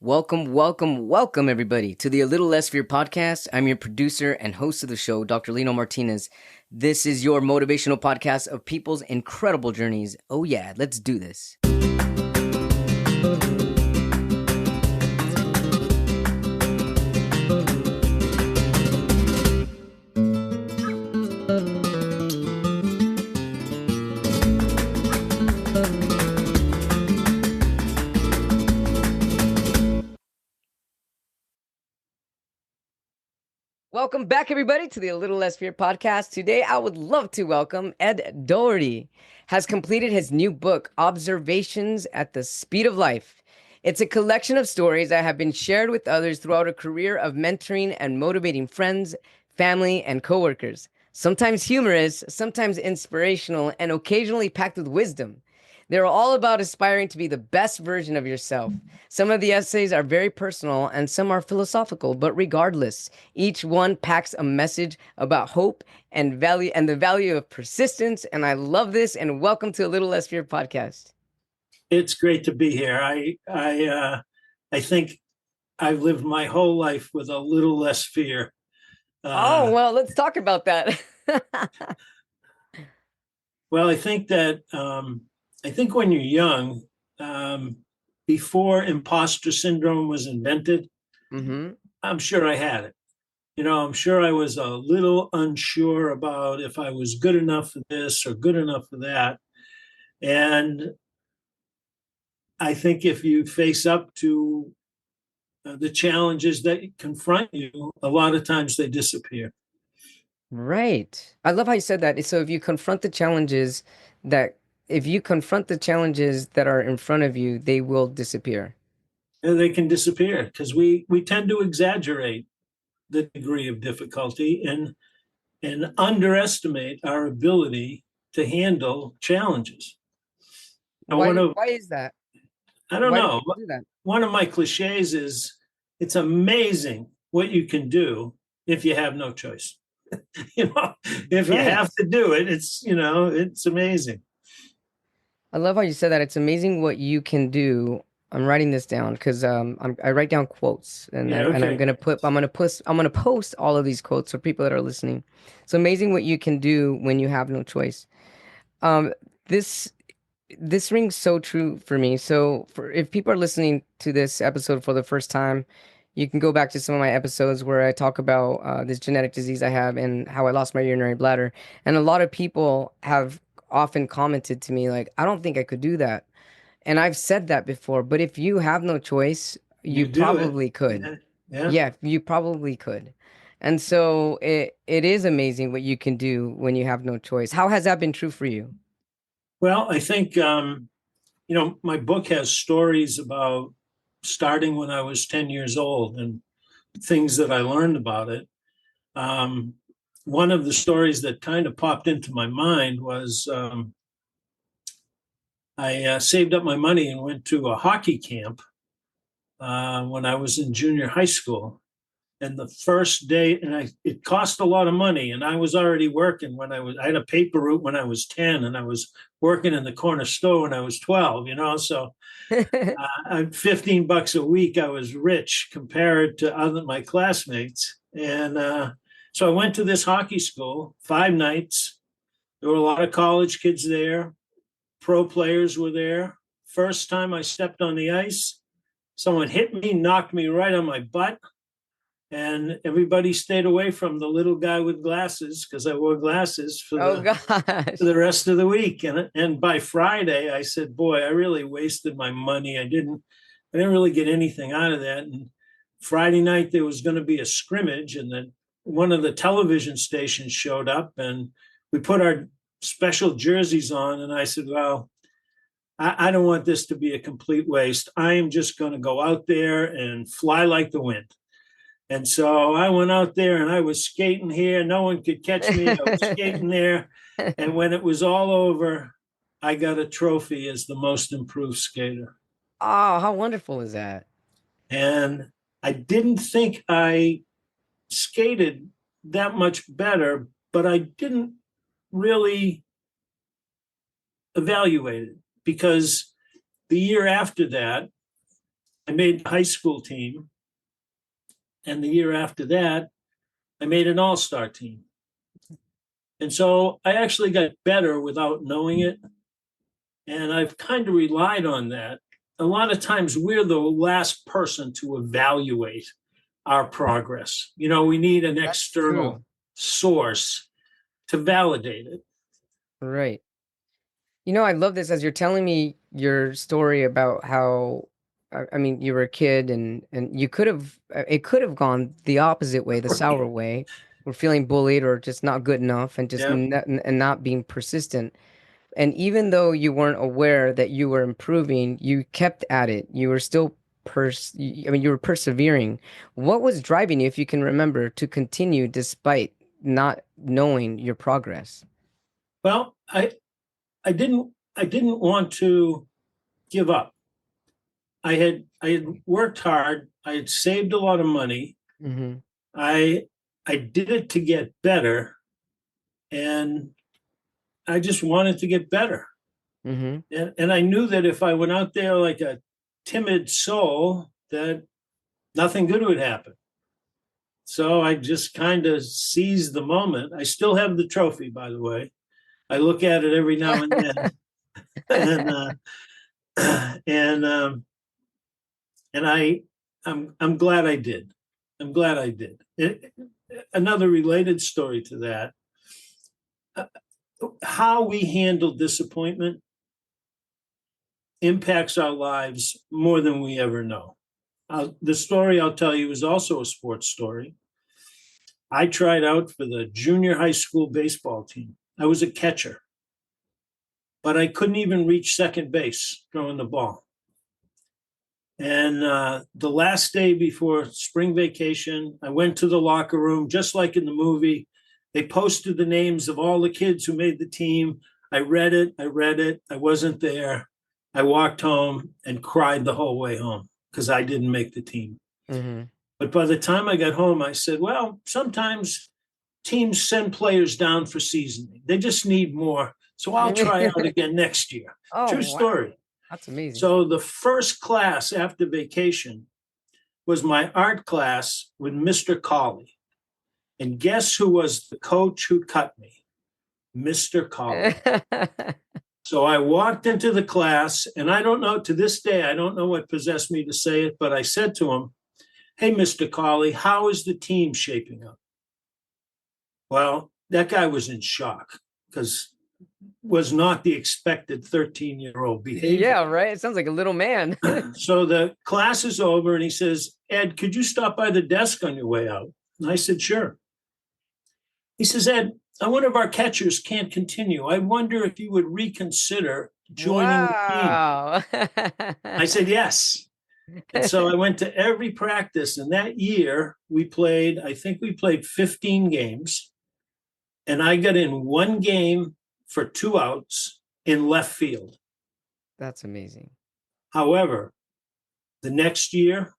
Welcome, everybody, to the A Little Less Fear podcast. I'm your producer and host of the show, Dr. Lino Martinez. This is your motivational podcast of people's incredible journeys. Oh, yeah, let's do this. Welcome back, everybody, to the A Little Less Fear podcast. Today, I would love to welcome Ed Doherty. Has completed his new book, Observations at the Speed of Life. It's a collection of stories that have been shared with others throughout a career of mentoring and motivating friends, family, and coworkers. Sometimes humorous, sometimes inspirational, and occasionally packed with wisdom. They're all about aspiring to be the best version of yourself. Some of the essays are very personal and some are philosophical, but regardless, each one packs a message about hope and value and the value of persistence. And I love this. And welcome to A Little Less Fear podcast. It's great to be here. I think I've lived my whole life with a little less fear. Well, let's talk about that. Well, I think that when you're young, before imposter syndrome was invented, I'm sure I had it. I'm sure I was a little unsure about if I was good enough for this or good enough for that. And I think if you face up to the challenges that confront you, a lot of times they disappear. Right. I love how you said that. So if you confront the challenges that are in front of you, they will disappear. And they can disappear because we tend to exaggerate the degree of difficulty and underestimate our ability to handle challenges. Why is that? I don't know. Do that? One of my cliches is it's amazing what you can do if you have no choice. If you have to do it, it's amazing. I love how you said that. It's amazing what you can do. I'm writing this down because I write down quotes and I'm gonna post all of these quotes for people that are listening. It's amazing what you can do when you have no choice. This rings so true for me. So if people are listening to this episode for the first time, you can go back to some of my episodes where I talk about this genetic disease I have and how I lost my urinary bladder. And a lot of people have often commented to me like, I don't think I could do that. And I've said that before, but if you have no choice, you probably could. Yeah, you probably could. And so it is amazing what you can do when you have no choice. How has that been true for you? Well, I think, my book has stories about starting when I was 10 years old and things that I learned about it. One of the stories that kind of popped into my mind was I saved up my money and went to a hockey camp when I was in junior high school. And the first day, it cost a lot of money, and I was already working I had a paper route when I was 10, and I was working in the corner store when I was 12, so $15 a week, I was rich compared to my classmates. And so I went to this hockey school, 5 nights. There were a lot of college kids there. Pro players were there. First time I stepped on the ice, someone hit me, knocked me right on my butt. And everybody stayed away from the little guy with glasses because I wore glasses for the rest of the week. And by Friday, I said, boy, I really wasted my money. I didn't really get anything out of that. And Friday night, there was going to be a scrimmage, and then one of the television stations showed up, and we put our special jerseys on. And I said, well, I don't want this to be a complete waste. I am just going to go out there and fly like the wind. And so I went out there and I was skating here. No one could catch me. I was skating there. And when it was all over, I got a trophy as the most improved skater. Oh, how wonderful is that? And I didn't think I skated that much better, but I didn't really evaluate it because the year after that, I made the high school team. And the year after that, I made an all-star team. And so I actually got better without knowing it. And I've kind of relied on that. A lot of times we're the last person to evaluate our progress. We need an That's external true. source to validate it. Right. I love this as you're telling me your story about how, I mean, you were a kid and you could have, it could have gone the opposite way, the sour way, or feeling bullied or just not good enough and just Yeah. not, and not being persistent. And even though you weren't aware that you were improving, you kept at it. You were still I mean, you were persevering. What was driving you, if you can remember, to continue despite not knowing your progress? Well, I didn't want to give up. I had worked hard. I had saved a lot of money. Mm-hmm. I I did it to get better, and I just wanted to get better. Mm-hmm. And I knew that if I went out there like a timid soul, that nothing good would happen. So I just kind of seized the moment. I still have the trophy, by the way. I look at it every now and then, and and and I'm glad I did. I'm glad I did. Another related story to that: how we handle disappointment impacts our lives more than we ever know. The story I'll tell you is also a sports story. I tried out for the junior high school baseball team. I was a catcher, but I couldn't even reach second base throwing the ball. And the last day before spring vacation, I went to the locker room, just like in the movie. They posted the names of all the kids who made the team. I read it. I wasn't there. I walked home and cried the whole way home because I didn't make the team. Mm-hmm. But by the time I got home, I said, well, sometimes teams send players down for seasoning. They just need more. So I'll try out again next year. Oh, True wow. story. That's amazing. So the first class after vacation was my art class with Mr. Colley. And guess who was the coach who cut me? Mr. Colley. So I walked into the class, and I don't know, to this day, I don't know what possessed me to say it, but I said to him, hey, Mr. Colley, how is the team shaping up? Well, that guy was in shock because was not the expected 13-year-old behavior. Yeah, right. It sounds like a little man. So the class is over, and he says, Ed, could you stop by the desk on your way out? And I said, sure. He says, Ed, one of our catchers can't continue. I wonder if you would reconsider joining the team. Wow. I said, yes. And so I went to every practice. And that year I think we played 15 games. And I got in one game for 2 outs in left field. That's amazing. However, the next year,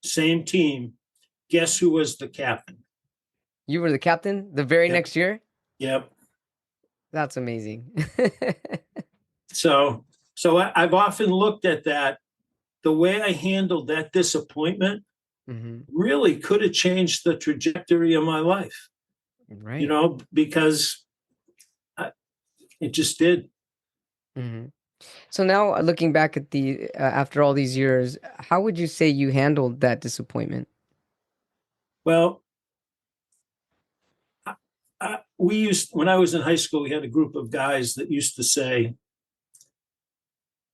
same team, guess who was the captain? You were the captain the very Yep. next year? Yep. That's amazing. So I've often looked at that. The way I handled that disappointment Mm-hmm. really could have changed the trajectory of my life, Right. because it just did. Mm-hmm. So now looking back at the after all these years, how would you say you handled that disappointment? Well, when I was in high school, we had a group of guys that used to say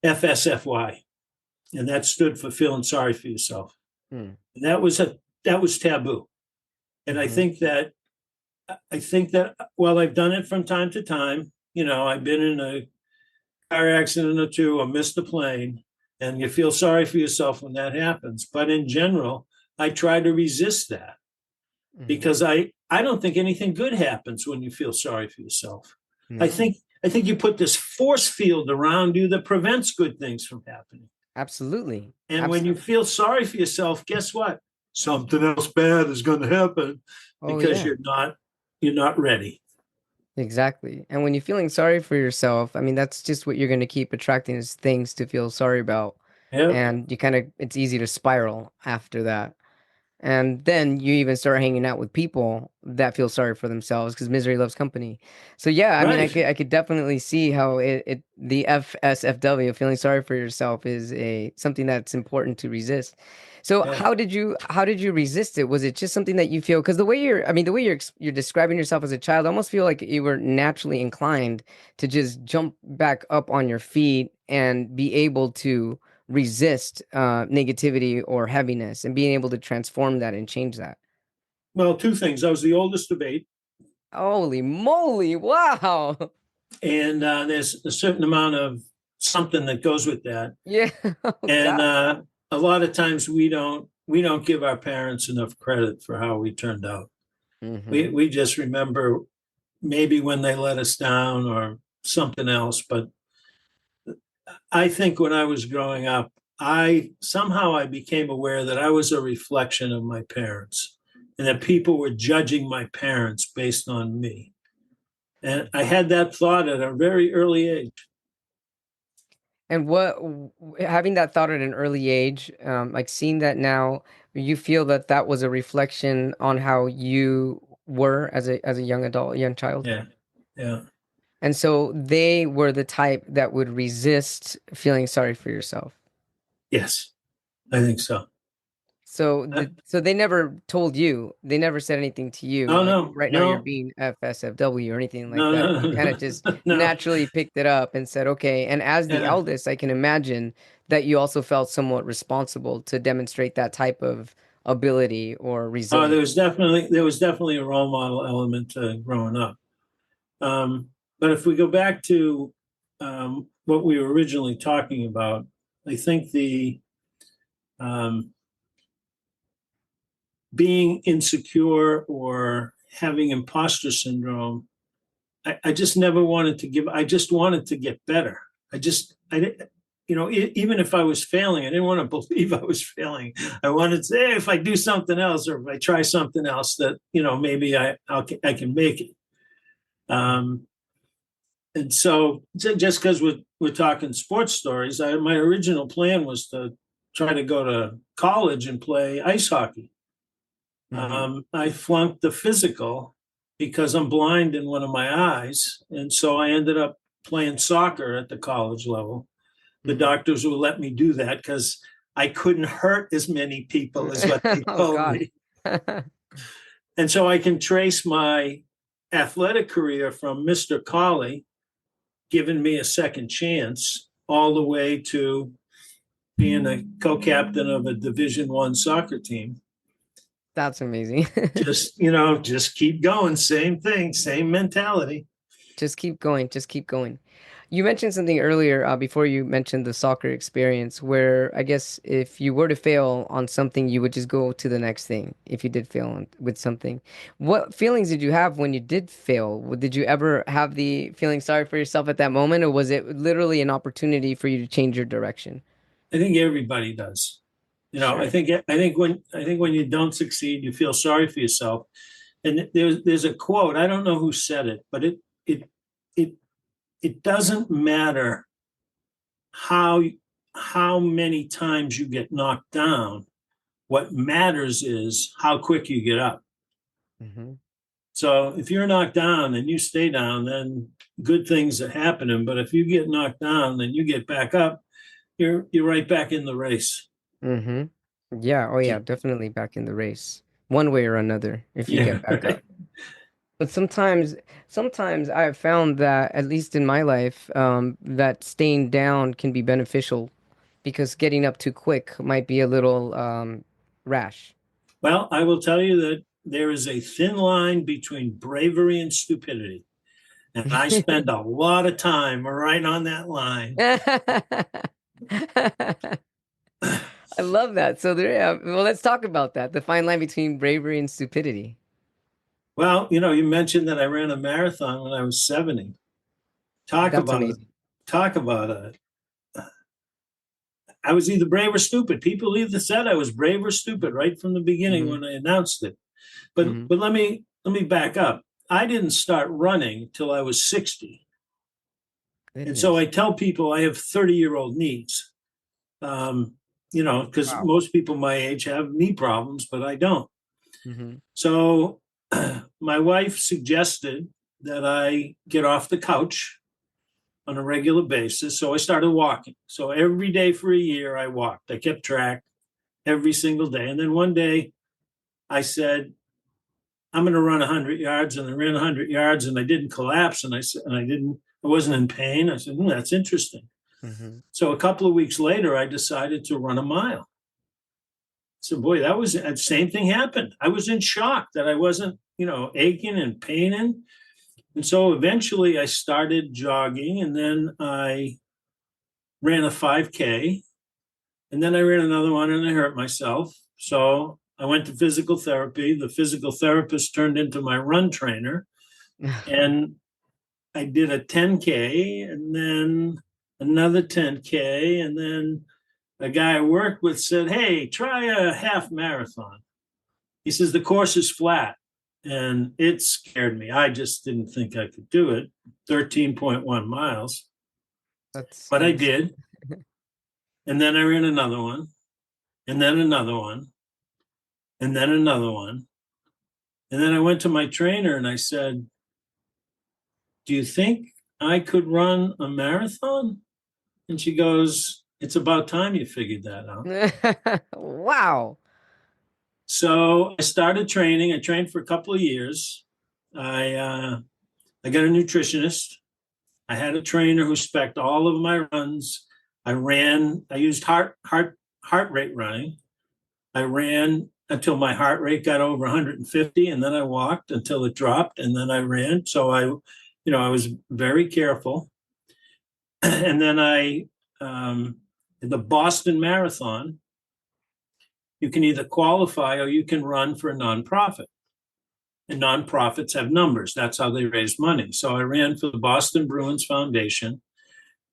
FSFY, and that stood for feeling sorry for yourself. Mm. And that was taboo. And Mm-hmm. I think that while I've done it from time to time, I've been in a car accident or two or missed a plane, and you feel sorry for yourself when that happens. But in general, I try to resist that Mm-hmm. because I don't think anything good happens when you feel sorry for yourself. I No, think I think you put this force field around you that prevents good things from happening. absolutely. And when you feel sorry for yourself, guess what? Something else bad is going to happen Oh because yeah, you're not ready. exactly. And when you're feeling sorry for yourself, I mean, that's just what you're going to keep attracting is things to feel sorry about. Yep. and it's easy to spiral after that. And then you even start hanging out with people that feel sorry for themselves because misery loves company. So yeah, I mean, Right. I could definitely see how the FSFW, feeling sorry for yourself, is a something that's important to resist. So Yeah. how did you resist it? Was it just something that you feel? Because the way you're describing yourself as a child, I almost feel like you were naturally inclined to just jump back up on your feet and be able to resist negativity or heaviness and being able to transform that and change that. Well, two things. I was the oldest of eight, Holy moly! Wow. and there's a certain amount of something that goes with that. Yeah. Oh And God. a lot of times we don't give our parents enough credit for how we turned out. We Hmm. we just remember maybe when they let us down or something else. But I think when I was growing up, I became aware that I was a reflection of my parents and that people were judging my parents based on me. And I had that thought at a very early age. And having that thought at an early age, like seeing that now, you feel that that was a reflection on how you were as a young adult, young child. Yeah. Yeah. And so they were the type that would resist feeling sorry for yourself. Yes, I think so. So they never told you, they never said anything to you, Oh, like no, right now you're no, being FSFW or anything like no, that. You kind of no, just no. naturally picked it up and said, okay. And as the Yeah. eldest, I can imagine that you also felt somewhat responsible to demonstrate that type of ability or Oh, resilience. there was definitely a role model element to growing up. But if we go back to what we were originally talking about, I think the um, being insecure or having imposter syndrome, I just never wanted to give. I just wanted to get better. I didn't. Even if I was failing, I didn't want to believe I was failing. I wanted to say, hey, if I do something else or if I try something else, that maybe I can make it. Um, and so just because we're talking sports stories, my original plan was to try to go to college and play ice hockey. Hmm. I flunked the physical because I'm blind in one of my eyes, and so I ended up playing soccer at the college level. The Hmm. doctors would let me do that because I couldn't hurt as many people as what they Oh told God. me. And so I can trace my athletic career from Mr. Colley giving me a second chance all the way to being a co-captain of a Division I soccer team. That's amazing. Just keep going. Same thing, same mentality. Just keep going. Just keep going. You mentioned something earlier before you mentioned the soccer experience, where I guess if you were to fail on something, you would just go to the next thing. If you did fail with something, what feelings did you have when you did fail? Did you ever have the feeling sorry for yourself at that moment, or was it literally an opportunity for you to change your direction? I think everybody does. Sure. I think when you don't succeed, you feel sorry for yourself. And there's a quote. I don't know who said it, but it it it doesn't matter how how many times you get knocked down. What matters is how quick you get up. Hmm. So if you're knocked down and you stay down, then good things are happening. But if you get knocked down and you get back up, you're right back in the race. Hmm. Yeah. Oh, yeah. Yeah, Definitely back in the race, one way or another, if you yeah, get back right. up. But sometimes I have found that, at least in my life, that staying down can be beneficial because getting up too quick might be a little rash. Well, I will tell you that there is a thin line between bravery and stupidity. And I spend a lot of time right on that line. I love that. So there, yeah, well, let's talk about that. The fine line between bravery and stupidity. Well, you mentioned that I ran a marathon when I was 70. Talk That's about it. amazing. Talk about it. I was either brave or stupid. People either said I was brave or stupid right from the beginning Hmm. when I announced it. But Hmm. but let me back up. I didn't start running till I was 60. And so Goodness. I tell people I have 30-year-old knees. Because Wow. most people my age have knee problems, but I don't. Hmm. So my wife suggested that I get off the couch on a regular basis. So I started walking. So every day for a year, I walked. I kept track every single day. And then one day I said, I'm going to run 100 yards. And I ran 100 yards and I didn't collapse. And I said, I wasn't in pain. I said, that's interesting. Hmm. So a couple of weeks later, I decided to run a mile. So, boy, that was the same thing happened. I was in shock that I wasn't, aching and paining. And so eventually I started jogging and then I ran a 5K and then I ran another one and I hurt myself. So I went to physical therapy. The physical therapist turned into my run trainer and I did a 10K and then another 10K. And then a guy I worked with said, "Hey, try a half marathon." He says, "The course is flat." And it scared me. I just didn't think I could do it. 13.1 miles. That's But I insane. did. And then I ran another one, and then another one, and then another one. And then I went to my trainer and I said, "Do you think I could run a marathon?" And she goes, "It's about time you figured that out." Wow. So I started training. I trained for a couple of years. I got a nutritionist. I had a trainer who spec'd all of my runs. I used heart rate running. I ran until my heart rate got over 150, and then I walked until it dropped, and then I ran. So I was very careful. And then the Boston Marathon, you can either qualify or you can run for a nonprofit. And nonprofits have numbers. That's how they raise money. So I ran for the Boston Bruins Foundation.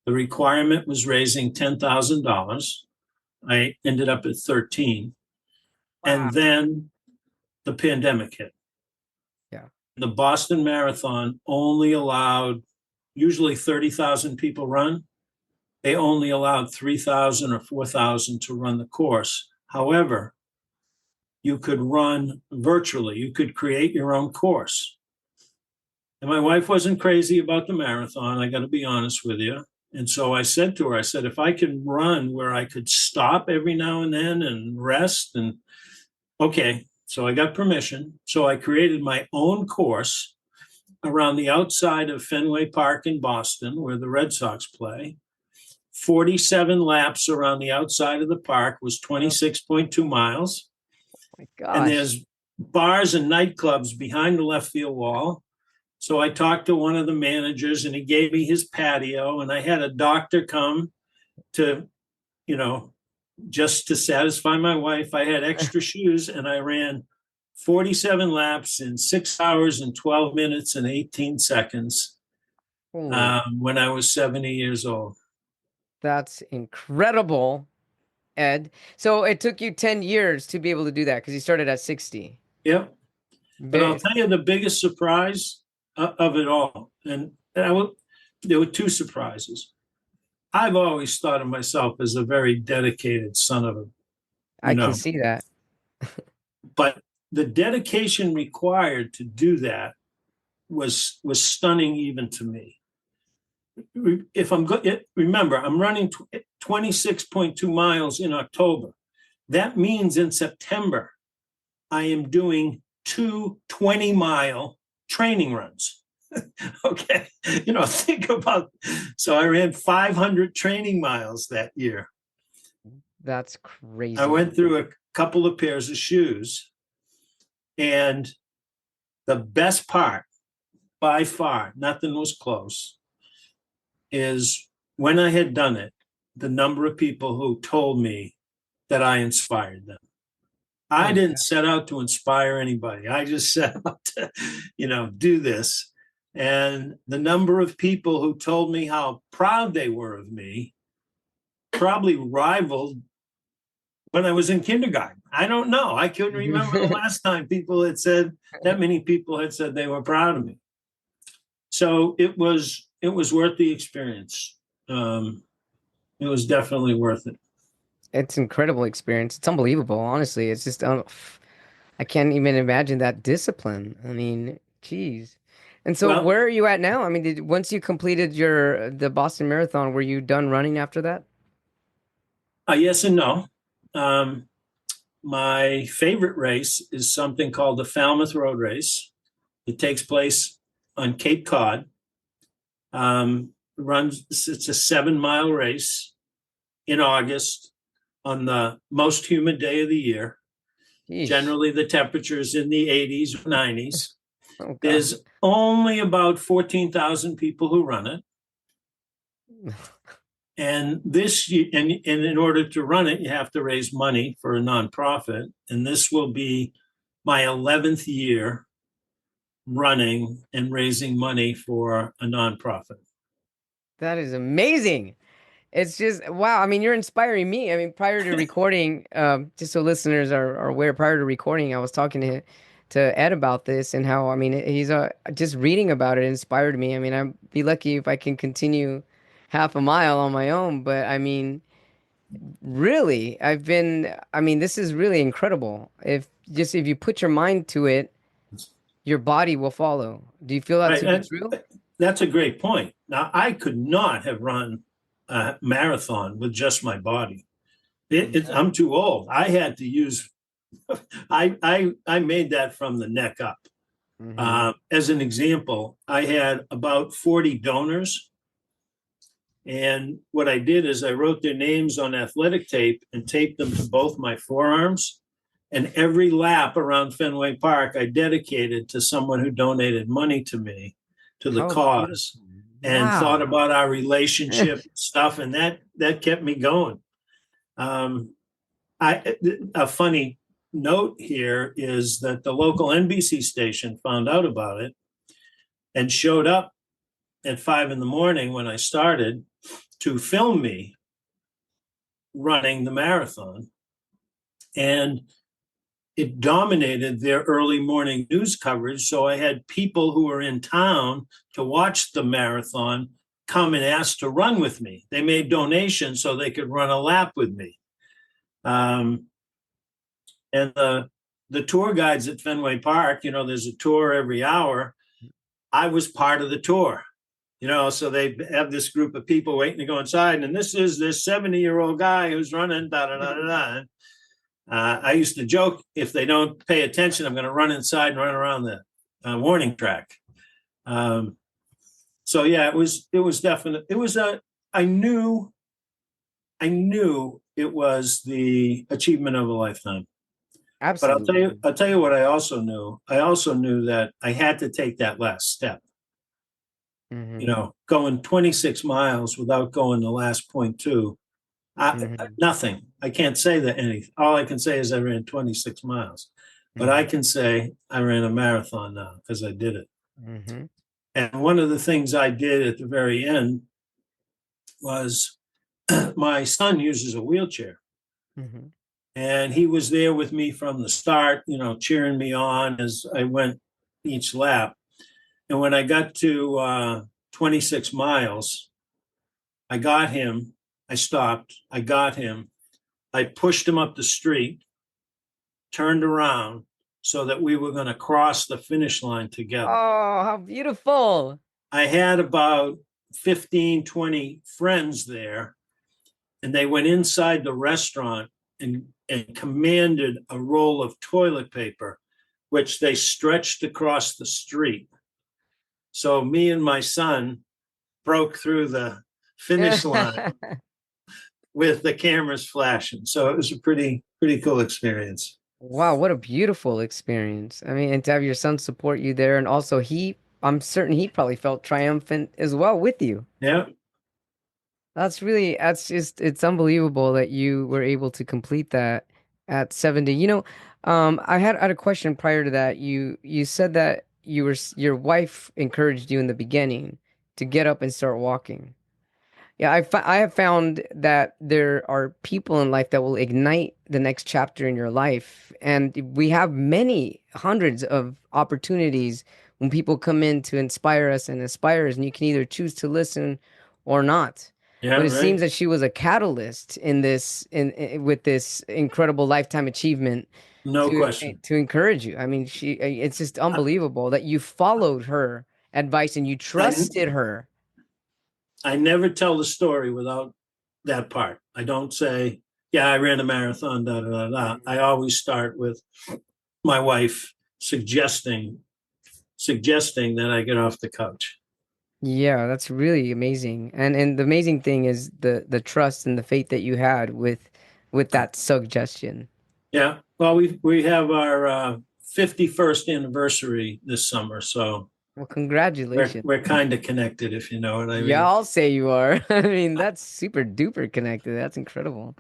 The requirement was raising $10,000. I ended up at 13. Wow. And then the pandemic hit. Yeah. The Boston Marathon only allowed, usually 30,000 people run. They only allowed 3,000 or 4,000 to run the course. However, you could run virtually. You could create your own course. And my wife wasn't crazy about the marathon. I got to be honest with you. And so I said to her, I said, if I could run where I could stop every now and then and rest, and okay. So I got permission. So I created my own course around the outside of Fenway Park in Boston, where the Red Sox play. 47 laps around the outside of the park was Oh 26.2 miles. my And gosh. there's bars and nightclubs behind the left field wall. So I talked to one of the managers and he gave me his patio. And I had a doctor come to, you know, just to satisfy my wife. I had extra shoes and I ran 47 laps in 6 hours and 12 minutes and 18 seconds Holy, when I was 70 years old. that's incredible, Ed. So it took you 10 years to be able to do that because you started at 60. Yep. But I'll Very, tell you the biggest surprise of it all. There were two surprises. I've always thought of myself as a very dedicated son of a, you I can know, see that. but the dedication required to do that was stunning even to me. If I'm remember, I'm running 26.2 miles in October. That means in September, I am doing two 20-mile training runs. Okay. Think about, so I ran 500 training miles that year. That's I crazy. went through a couple of pairs of shoes. And the best part, by far, nothing was close, is when I had done it, the number of people who told me that I inspired them. I Oh, didn't set out to inspire anybody. I just set out to, do this. And the number of people who told me how proud they were of me probably rivaled when I was in kindergarten. I don't know. I couldn't remember the yeah. last time that many people had said they were proud of me. So it was worth the experience. It was definitely worth it. It's incredible experience. It's unbelievable, honestly. It's just I can't even imagine that discipline. I mean, geez. And so Well, where are you at now? I mean, once you completed the Boston Marathon, were you done running after that? yes and no. Um, my favorite race is something called the Falmouth Road Race. It takes place on Cape Cod. Runs. It's a 7 mile race in August on the most humid day of the year. Yeesh. Generally, the temperature is in the 80s or 90s. Oh God. There's only about 14,000 people who run it. And and in order to run it, you have to raise money for a nonprofit. And this will be my 11th year running and raising money for a nonprofit. That is amazing. It's just wow. I mean, you're inspiring me. I mean, prior to recording, just so listeners are aware, prior to recording, I was talking to Ed about this and how I mean he's just reading about it inspired me. I mean, I'd be lucky if I can continue half a mile on my own, but I mean, really, I mean, this is really incredible. If you put your mind to it, your body will follow. Do you feel that Right. to be true? That's a great point. Now, I could not have run a marathon with just my body. I'm too old. I had to use, I made that from the neck up. Mm-hmm. As an example, I had about 40 donors. And what I did is I wrote their names on athletic tape and taped them to both my forearms. And every lap around Fenway Park, I dedicated to someone who donated money to me, to the How cause, beautiful. and thought Wow. about our relationship stuff. And that kept me going. Um, a funny note here is that the local NBC station found out about it and showed up at 5 in the morning when I started to film me running the marathon. And it dominated their early morning news coverage. So I had people who were in town to watch the marathon come and ask to run with me. They made donations so they could run a lap with me. Um, and the tour guides at Fenway Park, there's a tour every hour. I was part of the tour. So they have this group of people waiting to go inside, and this is this 70-year-old guy who's running, da da da da da. I used to joke, if they don't pay attention, I'm going to run inside and run around the warning track. Um, so yeah, it was definite. It was I knew it was the achievement of a lifetime. But I'll tell you, Absolutely. I'll tell you what I also knew. I also knew that I had to take that last step. Hmm. Going 26 miles without going the last point two, Hmm. nothing. I can't say that anything. All I can say is I ran 26 miles, but I Hmm. can say I ran a marathon now because I did it. Hmm. And one of the things I did at the very end was my son uses a wheelchair, Hmm. and he was there with me from the start, cheering me on as I went each lap. And when I got to 26 miles, I got him. I stopped. I got him. I pushed him up the street, turned around so that we were going to cross the finish line together. Oh, how beautiful. I had about 15, 20 friends there, and they went inside the restaurant and commanded a roll of toilet paper, which they stretched across the street. So me and my son broke through the finish line with the cameras flashing. So it was a pretty cool experience. Wow, what a beautiful experience. I mean, and to have your son support you there, and also I'm certain he probably felt triumphant as well with you. Yeah. It's unbelievable that you were able to complete that at 70. I had a question prior to that. You said that your wife encouraged you in the beginning to get up and start walking. Yeah, I have found that there are people in life that will ignite the next chapter in your life. And we have many hundreds of opportunities when people come in to inspire us and inspire us, and you can either choose to listen or not. Yeah, but it seems right. that she was a catalyst in this with this incredible lifetime achievement No question. to encourage you. I mean, it's just I, unbelievable that you followed her advice and you I trusted her. I never tell the story without that part. I don't say, yeah, I ran a marathon, da da da da. I always start with my wife suggesting that I get off the couch. Yeah, that's really amazing. And the amazing thing is the trust and the faith that you had with that suggestion. Yeah. Well, we have our 51st anniversary this summer, so Well, we're congratulations. we're kind of connected, if you know what I Yeah, mean. I'll say you are. I mean, that's super duper connected. That's incredible.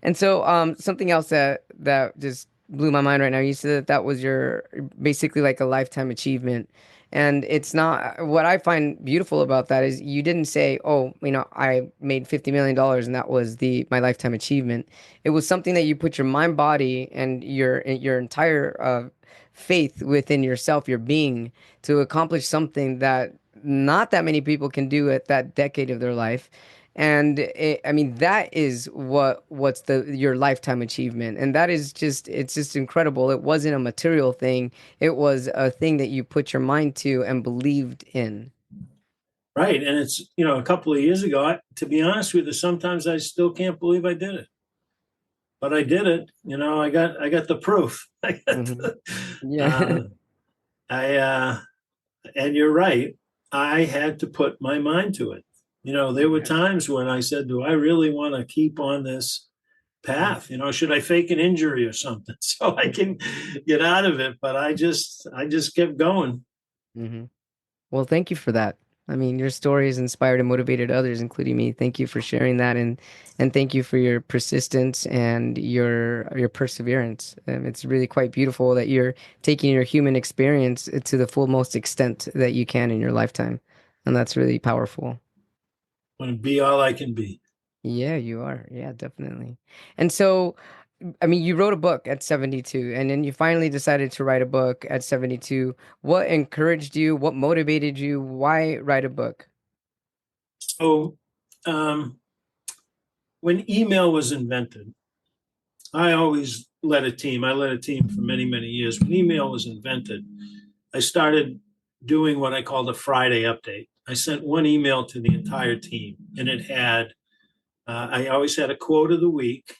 And so, something else that just blew my mind right now. You said that that was your basically like a lifetime achievement, and it's not. What I find beautiful about that is you didn't say, "Oh, I made $50 million and that was the my lifetime achievement." It was something that you put your mind, body, and your entire faith within yourself, your being, to accomplish something that not that many people can do at that decade of their life. And I mean, that is what's the your lifetime achievement, and that is just it's just incredible. It wasn't a material thing; it was a thing that you put your mind to and believed in. Right. And it's, a couple of years ago, to be honest with you, sometimes I still can't believe I did it, but I did it. I got the proof. I got Hmm. the, Yeah. uh, I and you're right. I had to put my mind to it. There were Yeah. times when I said, do I really want to keep on this path? Should I fake an injury or something so I can get out of it? But I just kept going. Hmm. Well, thank you for that. I mean, your story has inspired and motivated others, including me. Thank you for sharing that, and thank you for your persistence and your perseverance. It's really quite beautiful that you're taking your human experience to the full most extent that you can in your lifetime, and that's really powerful. I want to be all I can be. Yeah, you are. Yeah, definitely. And so, I mean, you wrote a book at 72, and then you finally decided to write a book at 72. What encouraged you? What motivated you? Why write a book? So um, when email was invented, I always led a team. I led a team for many, many years. When email was invented, I started doing what I called a Friday update. I sent one email to the entire team, and it had, I always had a quote of the week.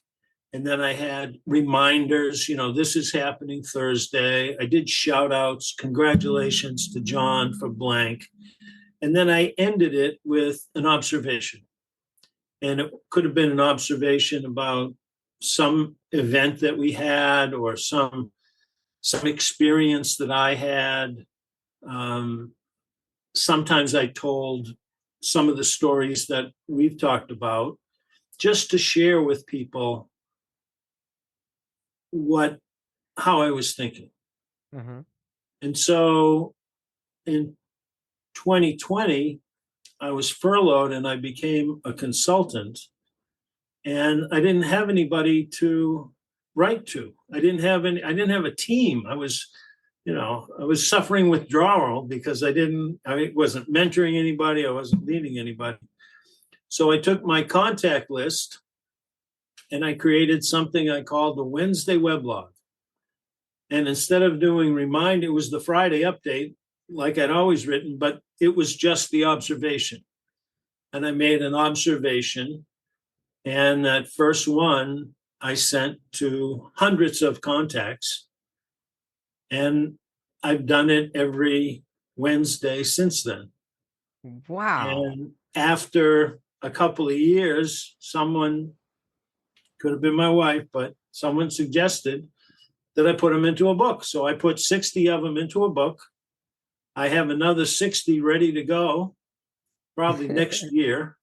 And then I had reminders, this is happening Thursday. I did shout outs, congratulations to John for blank. And then I ended it with an observation. And it could have been an observation about some event that we had or some experience that I had. Um, Sometimes I told some of the stories that we've talked about just to share with people what how I was thinking. Hmm. And so in 2020, I was furloughed and I became a consultant, and I didn't have anybody to write to. I didn't have a team. I was suffering withdrawal because I wasn't mentoring anybody. I wasn't leading anybody. So I took my contact list and I created something I called the Wednesday weblog. And instead of doing remind, it was the Friday update, like I'd always written, but it was just the observation. And I made an observation. And that first one I sent to hundreds of contacts. And I've done it every Wednesday since then. Wow. And after a couple of years, someone, could have been my wife, but someone suggested that I put them into a book. So I put 60 of them into a book. I have another 60 ready to go, probably next year.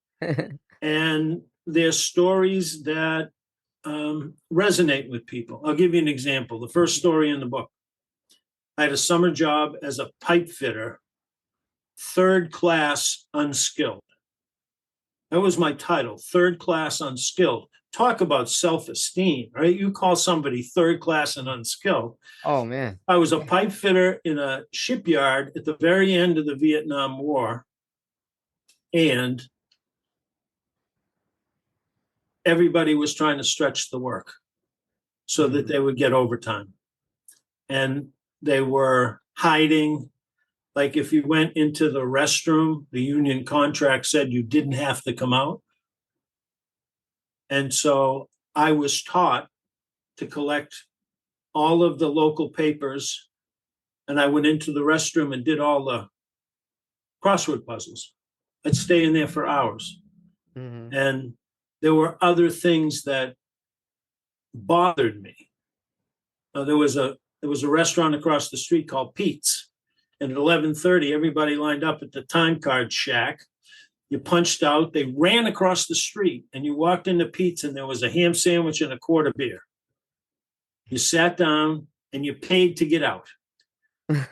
And they're stories that resonate with people. I'll give you an example. The first story in the book, I had a summer job as a pipe fitter, third class unskilled. That was my title, third class unskilled. Talk about self esteem, right? You call somebody third class and unskilled. Oh man. I was a pipe fitter in a shipyard at the very end of the Vietnam War. And everybody was trying to stretch the work so that they would get overtime. And they were hiding. Like if you went into the restroom, the union contract said you didn't have to come out. And so I was taught to collect all of the local papers, and I went into the restroom and did all the crossword puzzles. I'd stay in there for hours. Mm-hmm. And there were other things that bothered me. There was a restaurant across the street called Pete's. And at 11:30, everybody lined up at the time card shack. You punched out, they ran across the street, and you walked into Pete's, and there was a ham sandwich and a quart of beer. You sat down and you paid to get out.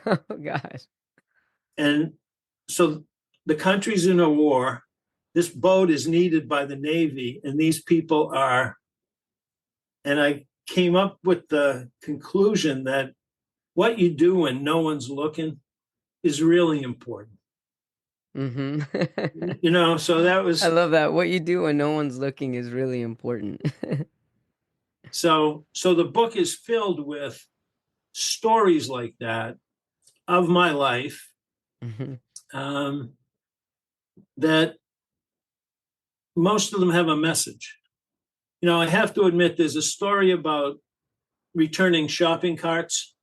Oh gosh. And so the country's in a war. This boat is needed by the Navy, and these people are. And I came up with the conclusion that what you do when no one's looking is really important. Mm-hmm. So that I was love that. What you do when no one's looking is really important. so the book is filled with stories like that of my life, Mm-hmm. um, that most of them have a message. I have to admit, there's a story about returning shopping carts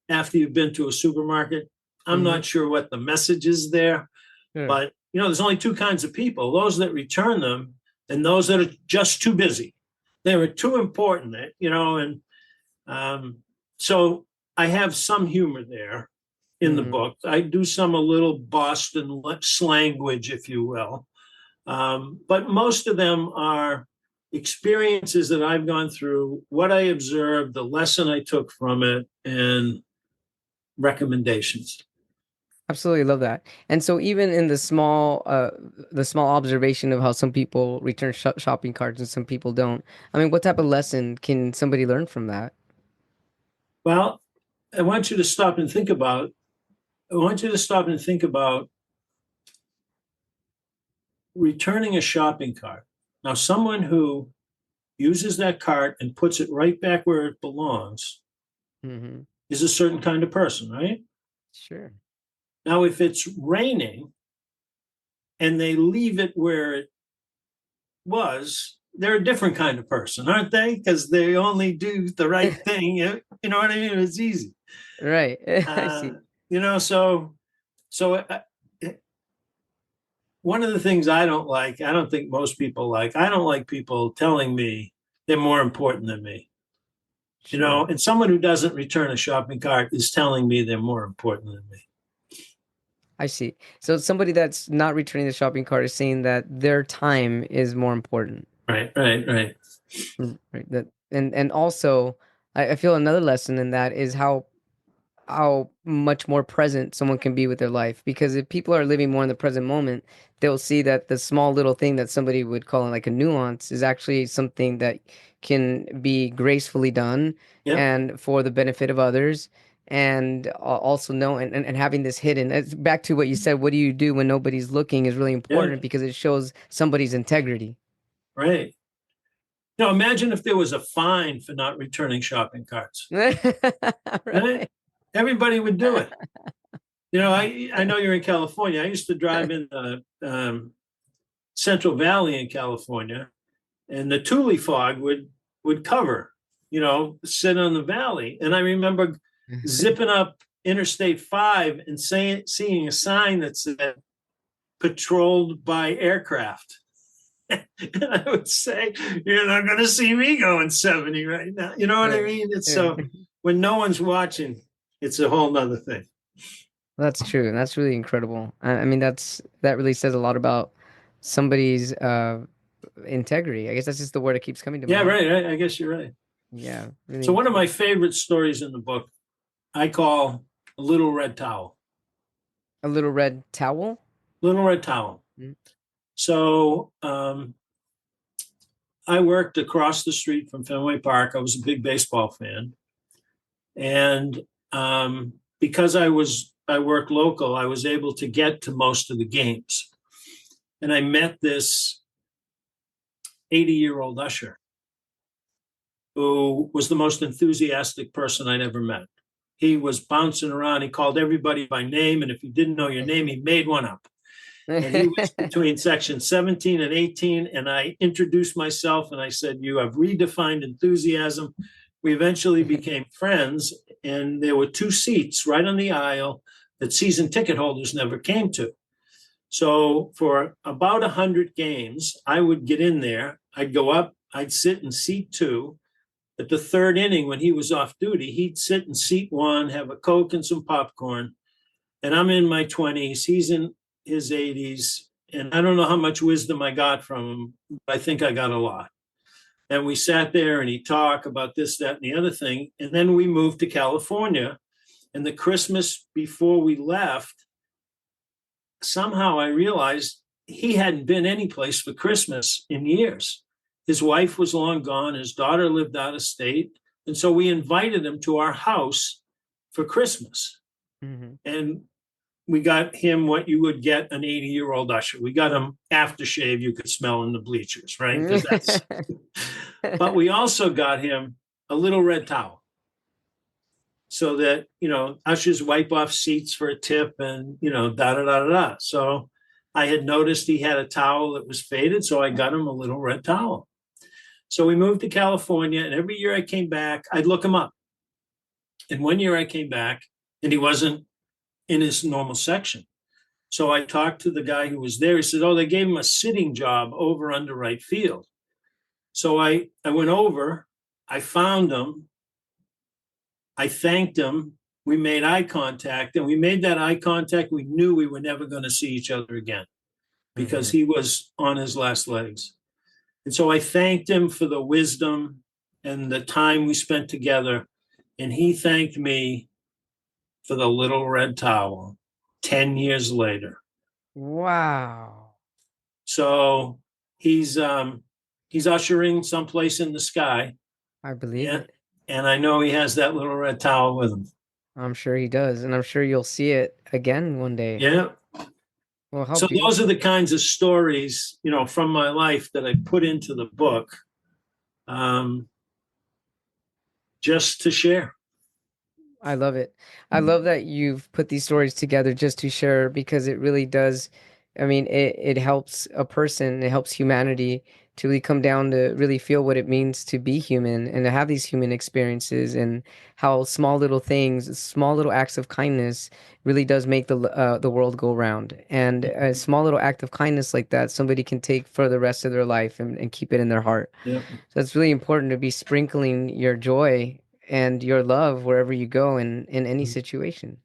after you've been to a supermarket. I'm Mm-hmm. not sure what the message is there, Sure. but there's only two kinds of people: those that return them and those that are just too busy. They were too important, and so I have some humor there in the Mm-hmm. book. I do some a little Boston slanguage, if you will. But most of them are experiences that I've gone through, what I observed, the lesson I took from it, and recommendations. Absolutely love that. And so even in the small observation of how some people return shopping carts and some people don't. I mean, what type of lesson can somebody learn from that? Well, I want you to stop and think about. I want you to stop and think about returning a shopping cart. Now, someone who uses that cart and puts it right back where it belongs Mm-hmm. is a certain kind of person, right? Sure. Now, if it's raining and they leave it where it was, they're a different kind of person, aren't they? Because they only do the right thing. You know what I mean? It's easy. Right. I Uh, see. so one of the things I don't think most people like, I don't like people telling me they're more important than me. Sure. And someone who doesn't return a shopping cart is telling me they're more important than me. I see. So somebody that's not returning the shopping cart is saying that their time is more important. Right, right, right. Right. That and also I feel another lesson in that is how much more present someone can be with their life. Because if people are living more in the present moment, they'll see that the small little thing that somebody would call like a nuance is actually something that can be gracefully done Yep, and for the benefit of others. And also know and having this hidden, it's back to what you said, what do you do when nobody's looking is really yeah, important because it shows somebody's integrity. right. Imagine if there was a fine for not returning shopping carts. Right? Right. Everybody would do it. I know you're in California. I used to drive in the Central Valley in California, and the Thule fog would cover, sit on the valley. And I remember zipping up Interstate 5 and seeing a sign that said patrolled by aircraft. And I would say, you're not going to see me going 70 right now. You know what I Right. mean? It's Yeah. so when no one's watching, it's a whole nother thing. That's true. That's really incredible. I mean, that really says a lot about somebody's integrity. I guess that's just the word that keeps coming to Yeah, mind. right, right. I guess you're right. Yeah, really So one of incredible. my favorite stories in the book, I call a little red towel. A little red towel. Little red towel. Mm. So I worked across the street from Fenway Park. I was a big baseball fan, and because I worked local, I was able to get to most of the games. And I met this 80-year-old usher who was the most enthusiastic person I'd ever met. He was bouncing around. He called everybody by name. And if you didn't know your name, he made one up. And he was between section 17 and 18. And I introduced myself and I said, you have redefined enthusiasm. We eventually became friends. And there were 2 seats right on the aisle that season ticket holders never came to. So for about 100 games, I would get in there. I'd go up, I'd sit in seat 2. At the 3rd inning, when he was off duty, he'd sit in seat 1, have a Coke and some popcorn. And I'm in my 20s. He's in his 80s. And I don't know how much wisdom I got from him, but I think I got a lot. And we sat there and he talked about this, that, and the other thing. And then we moved to California. And the Christmas before we left, somehow I realized he hadn't been anyplace for Christmas in years. His wife was long gone. His daughter lived out of state. And so we invited him to our house for Christmas. Mm-hmm. And we got him what you would get an 80-year-old usher. We got him aftershave you could smell in the bleachers, right? But we also got him a little red towel so that, ushers wipe off seats for a tip and, da-da-da-da-da. So I had noticed he had a towel that was faded, so I got him a little red towel. So we moved to California, and every year I came back, I'd look him up. And one year I came back, and he wasn't in his normal section. So I talked to the guy who was there. He said, they gave him a sitting job over under right field. So I went over, I found him, I thanked him, we made eye contact, and we made that eye contact. We knew we were never going to see each other again because he was on his last legs. And so I thanked him for the wisdom and the time we spent together. And he thanked me for the little red towel 10 years later. Wow. So he's ushering someplace in the sky. I believe it. And I know he has that little red towel with him. I'm sure he does. And I'm sure you'll see it again one day. Yeah. Well, so beautiful. Those are the kinds of stories, from my life that I put into the book, just to share. I love it. I love that you've put these stories together just to share because it really does. I mean, it helps a person, it helps humanity to really come down to really feel what it means to be human and to have these human experiences and how small little things, small little acts of kindness really does make the world go round. And a small little act of kindness like that, somebody can take for the rest of their life and keep it in their heart. Yeah. So it's really important to be sprinkling your joy and your love wherever you go in any situation.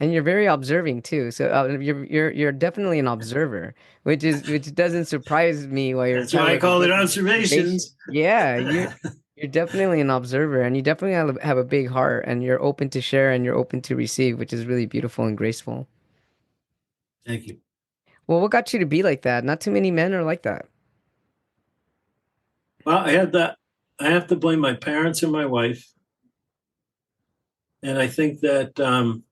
And you're very observing too. So you're definitely an observer, which doesn't surprise me. Why you're That's why I call it observations. Yeah, you're definitely an observer, and you definitely have a big heart, and you're open to share and you're open to receive, which is really beautiful and graceful. Thank you. Well, what got you to be like that? Not too many men are like that. Well, I have to blame my parents and my wife, and I think that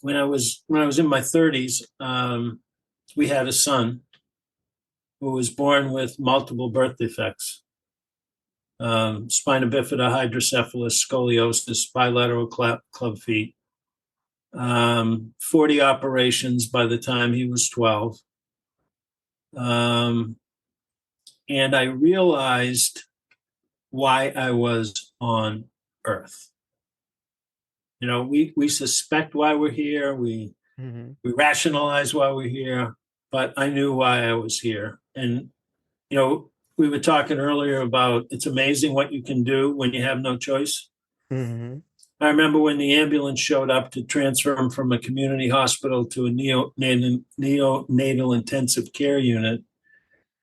when I was in my 30s, we had a son who was born with multiple birth defects: spina bifida, hydrocephalus, scoliosis, bilateral club feet. 40 operations by the time he was 12. And I realized why I was on Earth. We suspect why we're here. We rationalize why we're here, but I knew why I was here. And, we were talking earlier about it's amazing what you can do when you have no choice. Mm-hmm. I remember when the ambulance showed up to transfer him from a community hospital to a neonatal intensive care unit.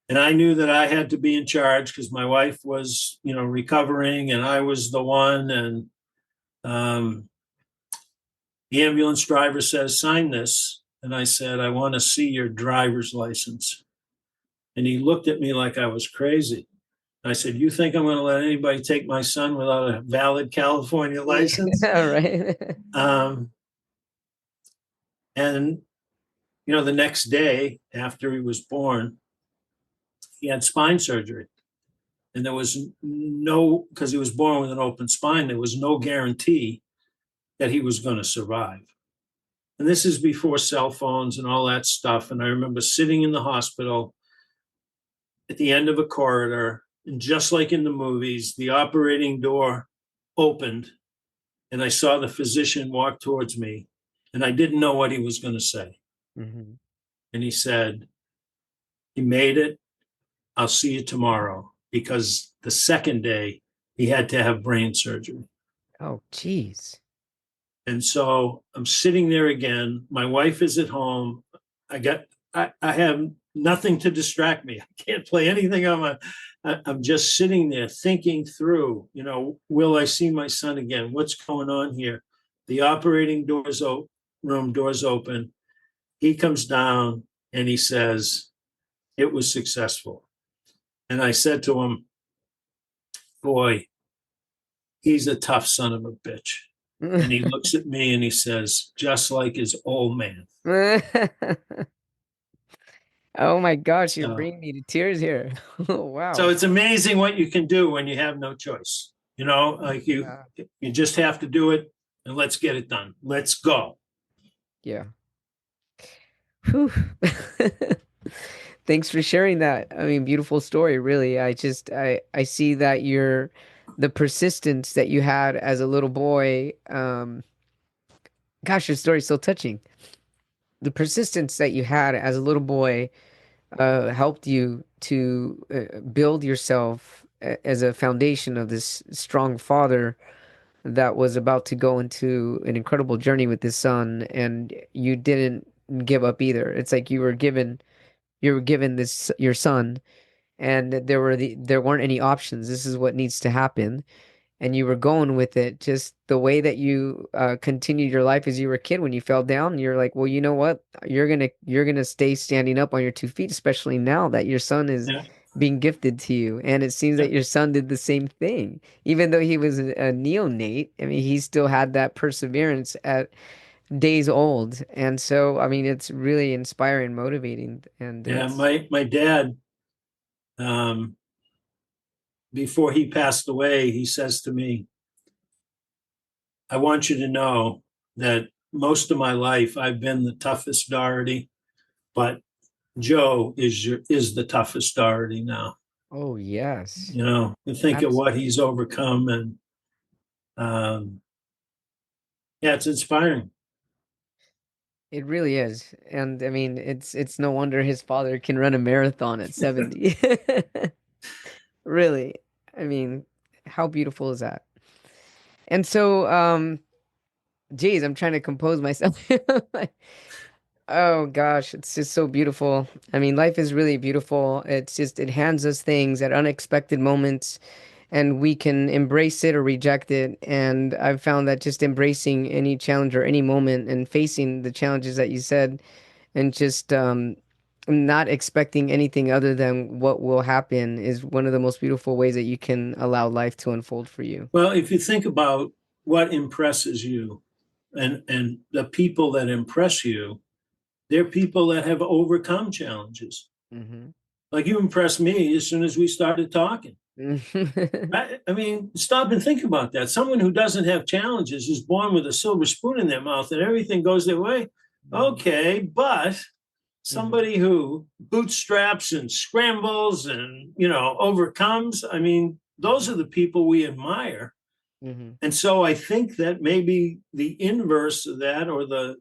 And I knew that I had to be in charge because my wife was, recovering and I was the one. And the ambulance driver says, sign this. And I said, I want to see your driver's license. And he looked at me like I was crazy. I said, you think I'm going to let anybody take my son without a valid California license? Right. And the next day after he was born, he had spine surgery. And there was no, because he was born with an open spine, there was no guarantee that he was going to survive. And this is before cell phones and all that stuff. And I remember sitting in the hospital at the end of a corridor, and just like in the movies, the operating door opened, and I saw the physician walk towards me, and I didn't know what he was going to say. Hmm. And he said, "He made it. I'll see you tomorrow." Because the second day, he had to have brain surgery. Oh, geez. And so I'm sitting there again. My wife is at home. I have nothing to distract me. I can't play anything on I'm just sitting there thinking through, will I see my son again? What's going on here? The operating room doors open. He comes down and he says, "It was successful." And I said to him, "Boy, he's a tough son of a bitch." And he looks at me and he says, "Just like his old man." Oh my gosh, you're So, bringing me to tears here. Oh, so wow. it's amazing what you can do when you have no choice. Like Yeah. you just have to do it, and let's get it done. Let's go. Yeah. Whew. Thanks for sharing that. I mean, beautiful story, really. I see that the persistence that you had as a little boy, gosh, your story's so touching. The persistence that you had as a little boy helped you to build yourself as a foundation of this strong father that was about to go into an incredible journey with his son, and you didn't give up either. It's like you were given this your son, and there weren't any options. This is what needs to happen, and you were going with it. Just the way that you continued your life as you were a kid. When you fell down, you're like, well, you know what? You're gonna stay standing up on your 2 feet, especially now that your son is Yeah, being gifted to you. And it seems yeah, that your son did the same thing, even though he was a neonate. I mean, he still had that perseverance at days old. And so, I mean, it's really inspiring, motivating, and yeah. it's My dad, um, before he passed away, he says to me, "I want you to know that most of my life I've been the toughest Doherty, but Joe is the toughest Doherty now." oh yes, And think of what absolutely. he's overcome, and um, yeah, it's inspiring. It really is. And I mean, it's no wonder his father can run a marathon at 70. Really. I mean, how beautiful is that? And so, geez, I'm trying to compose myself. Oh gosh, it's just so beautiful. I mean, life is really beautiful. It hands us things at unexpected moments, and we can embrace it or reject it. And I've found that just embracing any challenge or any moment and facing the challenges that you said, and just not expecting anything other than what will happen is one of the most beautiful ways that you can allow life to unfold for you. Well, if you think about what impresses you, and the people that impress you, they're people that have overcome challenges. Hmm. Like you impressed me as soon as we started talking. I mean, stop and think about that. Someone who doesn't have challenges is born with a silver spoon in their mouth and everything goes their way. Okay, but Hmm. somebody who bootstraps and scrambles and overcomes, I mean, those are the people we admire. Hmm. And so I think that maybe the inverse of that, or the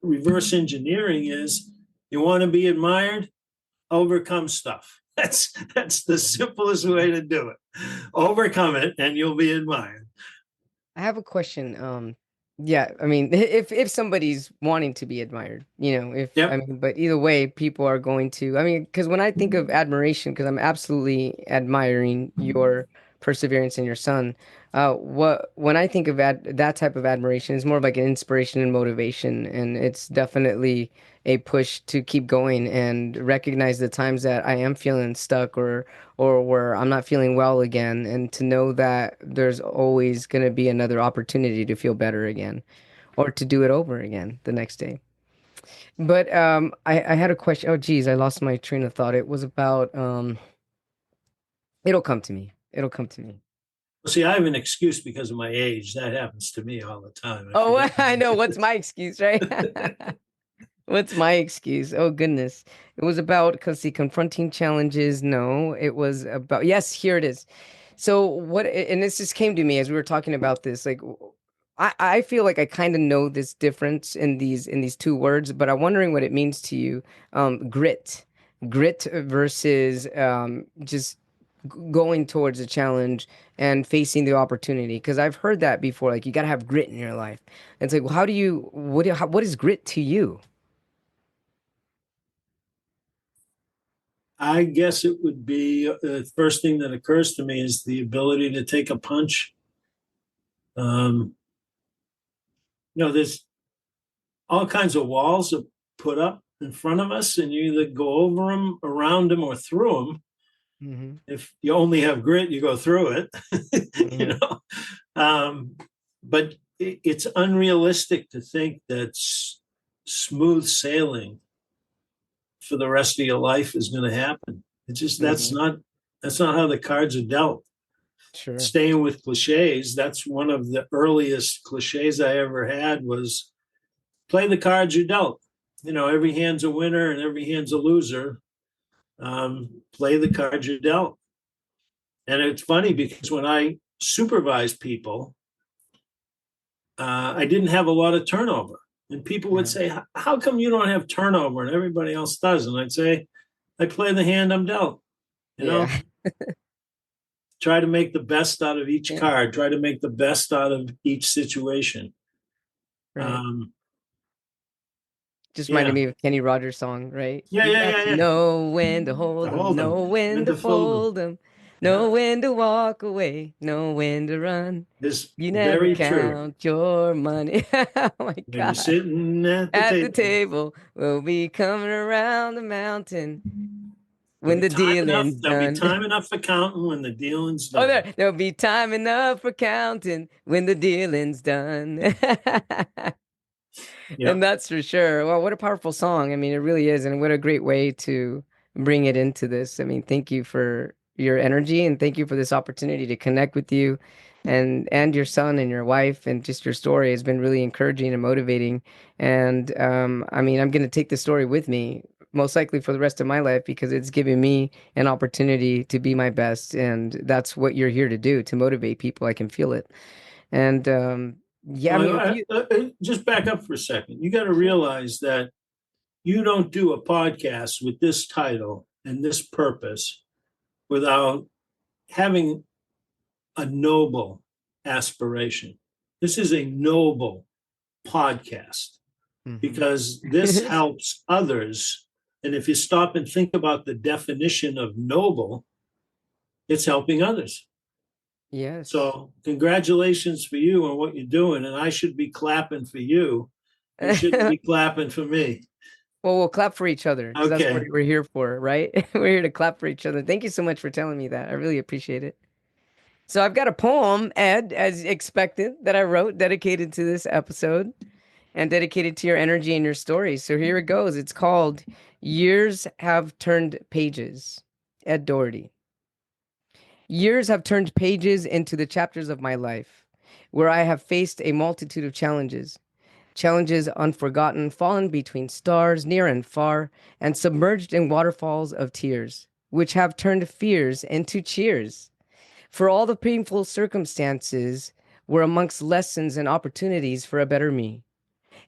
reverse engineering, is you want to be admired, overcome stuff. That's the simplest way to do it. Overcome it and you'll be admired. I have a question. Yeah, I mean, if somebody's wanting to be admired, if I Yep. mean, but either way, people are going to. I mean, because when I think of admiration, because I'm absolutely admiring your perseverance and your son. What when I think of that type of admiration is more of like an inspiration and motivation, and it's definitely a push to keep going and recognize the times that I am feeling stuck or where I'm not feeling well again, and to know that there's always going to be another opportunity to feel better again or to do it over again the next day. But I had a question. Oh, geez, I lost my train of thought. It was about it'll come to me. It'll come to me. See, I have an excuse because of my age. That happens to me all the time. I Oh, forget I my know. What's my excuse, right? What's my excuse? Oh goodness. It was about, because see, confronting challenges. No, it was about, yes, here it is. So what, and this just came to me as we were talking about this, like I feel like I kind of know this difference in these two words, but I'm wondering what it means to you. Grit. Grit versus just going towards a challenge and facing the opportunity. Because I've heard that before, like you got to have grit in your life. And it's like, well, how do you, what is grit to you? I guess it would be the first thing that occurs to me is the ability to take a punch. Um, there's all kinds of walls that put up in front of us, and you either go over them, around them, or through them. Hmm. If you only have grit, you go through it. you Hmm. know, um, but it's unrealistic to think that smooth sailing for the rest of your life is going to happen. It's just Hmm. that's not how the cards are dealt. Sure. Staying with cliches, that's one of the earliest cliches I ever had was play the cards you're dealt. Every hand's a winner and every hand's a loser. Play the cards you're dealt. And it's funny because when I supervise people, I didn't have a lot of turnover. And people would Uh-huh. say, how come you don't have turnover and everybody else does? And I'd say, I play the hand I'm dealt. You Yeah. know, try to make the best out of each Yeah. card, try to make the best out of each situation. Right. Um, Just reminded yeah, me of Kenny Rogers' song, right? yeah, You yeah, got yeah, to yeah. know when to To hold 'em, hold them know when and to to fold them. fold 'em, Yeah, know when to walk away, know when to run. is You never very true. count your money. Oh my When you're God. sitting at the At the table, table, we'll be coming around the mountain there'll when be the time enough. dealing's There'll be done. time enough for counting when the dealing's Oh, done. there'll be time enough for counting when the dealing's done. Yeah. And that's for sure. Well, what a powerful song. I mean, it really is. And what a great way to bring it into this. I mean, thank you for your energy and thank you for this opportunity to connect with you and your son and your wife and just your story has been really encouraging and motivating. And I mean, I'm going to take this story with me most likely for the rest of my life because it's given me an opportunity to be my best. And that's what you're here to do, to motivate people. I can feel it. And yeah, I mean, if you, Just back up for a second. You got to realize that you don't do a podcast with this title and this purpose without having a noble aspiration. This is a noble podcast Mhm. because this helps others. And if you stop and think about the definition of noble, it's helping others. Yes. So, congratulations for you on what you're doing. And I should be clapping for you. You shouldn't be clapping for me. Well, we'll clap for each other because that's what Okay. we're here for, right? We're here to clap for each other. Thank you so much for telling me that. I really appreciate it. So I've got a poem, Ed, as expected, that I wrote dedicated to this episode and dedicated to your energy and your story. So here it goes. It's called Years Have Turned Pages. Ed Doherty. Years have turned pages into the chapters of my life, where I have faced a multitude of challenges. Challenges unforgotten, fallen between stars near and far, and submerged in waterfalls of tears, which have turned fears into cheers. For all the painful circumstances were amongst lessons and opportunities for a better me.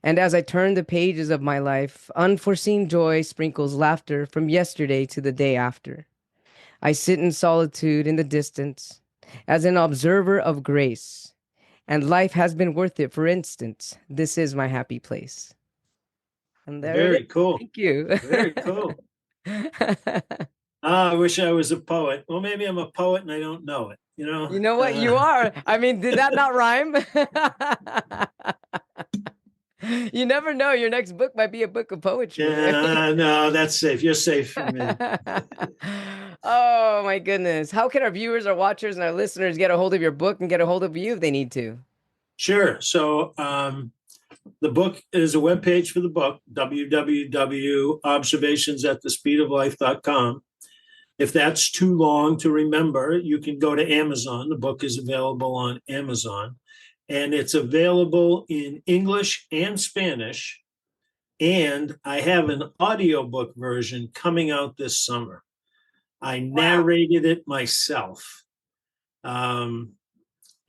And as I turn the pages of my life, unforeseen joy sprinkles laughter from yesterday to the day after. I sit in solitude in the distance, as an observer of grace, and life has been worth it. For instance, this is my happy place. And there it is. Very cool. Thank you. Very cool. I wish I was a poet. Well, maybe I'm a poet and I don't know it. You know what? You are. I mean, did that not rhyme? You never know. Your next book might be a book of poetry. Yeah, no, that's safe. You're safe from me. Oh my goodness. How can our viewers, our watchers, and our listeners get a hold of your book and get a hold of you if they need to? Sure. So The book is a webpage for the book, www.observationsatthespeedoflife.com. If that's too long to remember, you can go to Amazon. The book is available on Amazon, and it's available in English and Spanish. And I have an audiobook version coming out this summer. I Wow. narrated it myself. And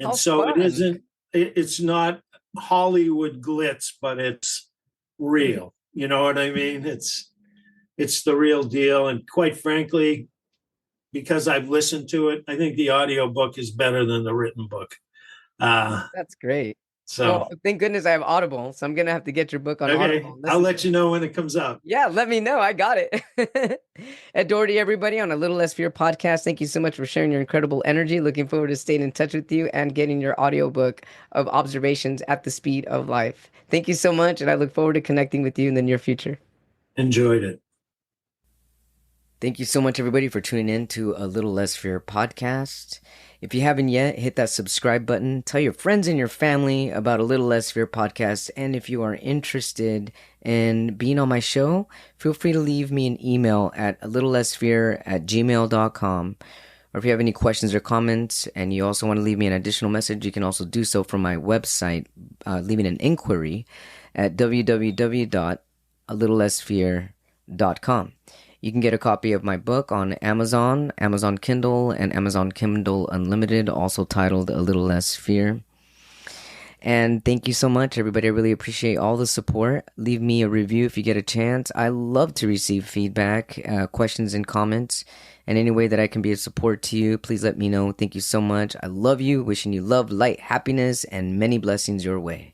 How so fun. it's not Hollywood glitz, but it's real. You know what I mean? It's the real deal. And quite frankly, because I've listened to it, I think the audiobook is better than the written book. Uh, That's great. Well, so, thank goodness I have Audible, so I'm gonna have to get your book on Audible okay, and I'll listen to let it. you know when it comes out. Yeah, let me know. I got it. Ed Doherty, everybody, on A Little Less Fear podcast. Thank you so much for sharing your incredible energy. Looking forward to staying in touch with you and getting your audiobook of Observations at the Speed of Life. Thank you so much, and I look forward to connecting with you in the near future. Enjoyed it. Thank you so much, everybody, for tuning in to A Little Less Fear podcast. If you haven't yet, hit that subscribe button. Tell your friends and your family about A Little Less Fear podcast. And if you are interested in being on my show, feel free to leave me an email at a little less fear at gmail.com. Or if you have any questions or comments and you also want to leave me an additional message, you can also do so from my website, leaving an inquiry at www.alittlelessfear.com. You can get a copy of my book on Amazon, Amazon Kindle, and Amazon Kindle Unlimited, also titled A Little Less Fear. And thank you so much, everybody. I really appreciate all the support. Leave me a review if you get a chance. I love to receive feedback, questions, and comments. And any way that I can be a support to you, please let me know. Thank you so much. I love you. Wishing you love, light, happiness, and many blessings your way.